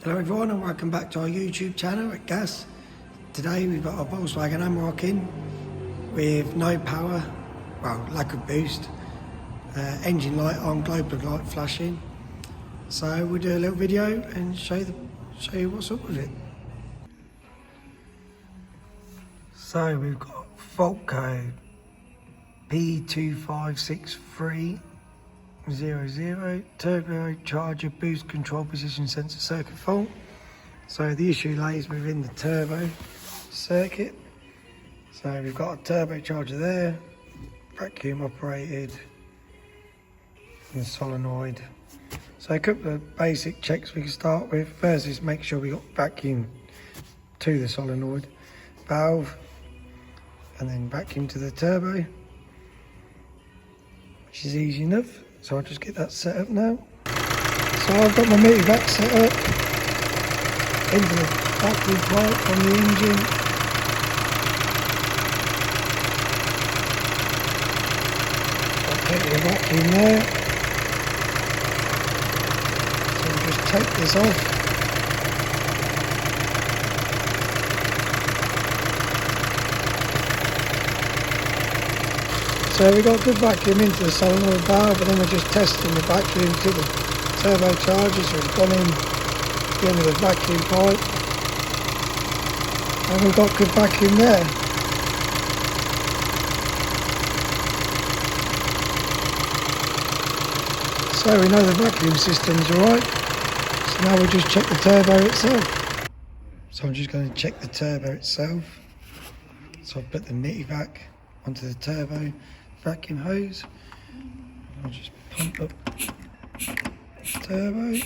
Hello everyone and welcome back to our YouTube channel at Gas. Today we've got a Volkswagen Amarok in with no power, well lack of boost, engine light on, globe light flashing. So we'll do a little video and show you what's up with it. So we've got fault code P256300, turbocharger boost control position sensor circuit fault. So the issue lays within the turbo circuit. So we've got a turbocharger there, vacuum operated, and solenoid. So a couple of basic checks we can start with. First is make sure we got vacuum to the solenoid valve, and then vacuum to the turbo, which is easy enough. So I'll just get that set up now. So I've got my meter back set up into the vacuum pipe on the engine. I'll take the vacuum there. So we'll just take this off. So we got good vacuum into the solenoid valve, and then we're just testing the vacuum to the turbocharger. So it's gone in the end of the vacuum pipe, and we've got good vacuum there. So we know the vacuum system's alright. So now we'll just check the turbo itself. So I'm just going to check the turbo itself. So I've put the nitty vac onto the turbo vacuum hose. I'll just pump up the turbo.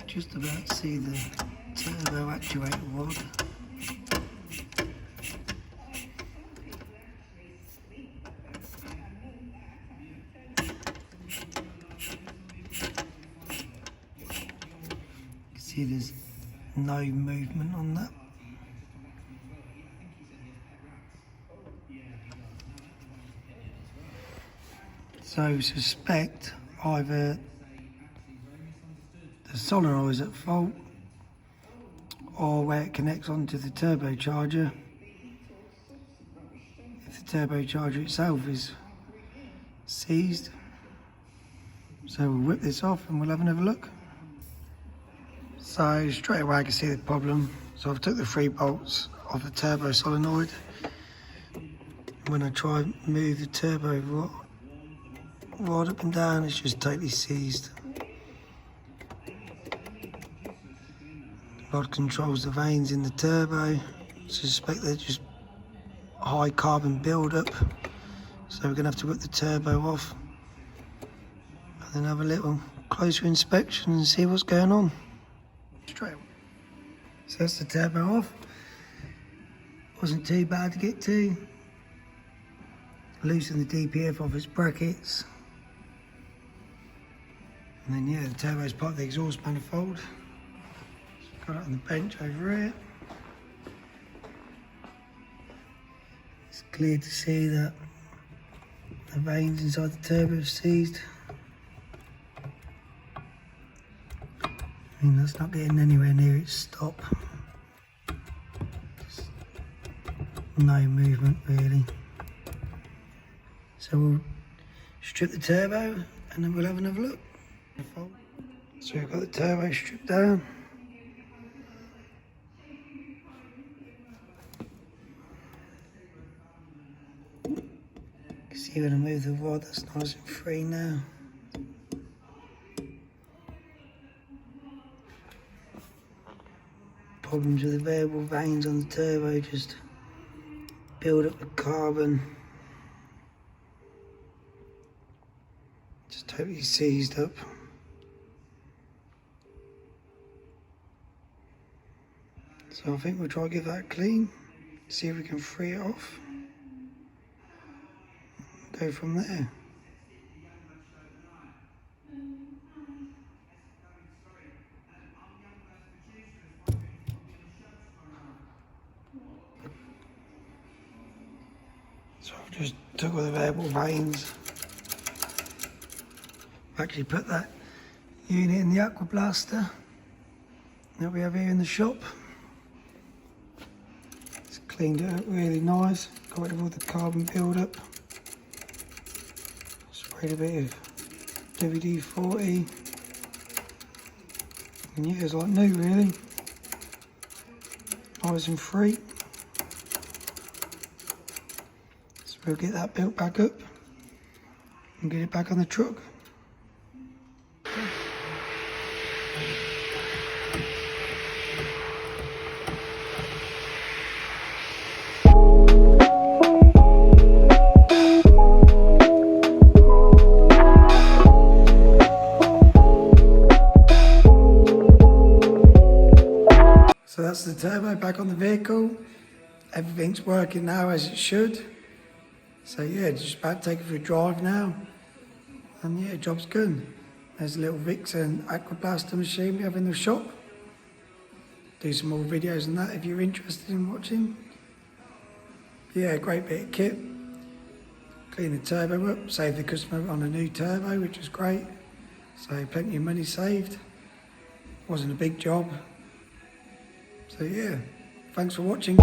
Just about to see the turbo actuator rod. See, there's no movement on that. So suspect either the solenoid is at fault, or where it connects onto the turbocharger. If the turbocharger itself is seized. So we'll whip this off and we'll have another look. So straight away I can see the problem. So I've took the 3 bolts off the turbo solenoid. When I try and move the turbo rod up and down, it's just totally seized. The rod controls the vanes in the turbo. Suspect they're just high carbon build-up. So we're going to have to whip the turbo off and then have a little closer inspection and see what's going on. Straight. So that's the turbo off. Wasn't too bad to get to. Loosen the DPF off its brackets. And then yeah, the turbo's part of the exhaust manifold. Got it on the bench over here. It's clear to see that the vanes inside the turbo are seized. I mean, that's not getting anywhere near its stop. Just no movement really. So we'll strip the turbo and then we'll have another look. So we've got the turbo stripped down. You can see when I move the rod, that's nice and free now. Problems with the variable vanes on the turbo, just build up the carbon. Just totally seized up. So I think we'll try to give that a clean, see if we can free it off. Go from there. So I've just took all the variable vanes. Actually put that unit in the aqua blaster that we have here in the shop. Just cleaned it up really nice, got rid of all the carbon build-up. Sprayed a bit of WD-40. And yeah, it's like new really. Nice and free. So we'll get that built back up and get it back on the truck. So that's the turbo back on the vehicle. Everything's working now as it should. So yeah, just about to take it for a drive now. And yeah, job's good. There's a little Vixen aqua blaster machine we have in the shop. Do some more videos on that if you're interested in watching. Yeah, great bit of kit. Clean the turbo up, save the customer on a new turbo, which was great. So plenty of money saved. Wasn't a big job. So yeah, thanks for watching.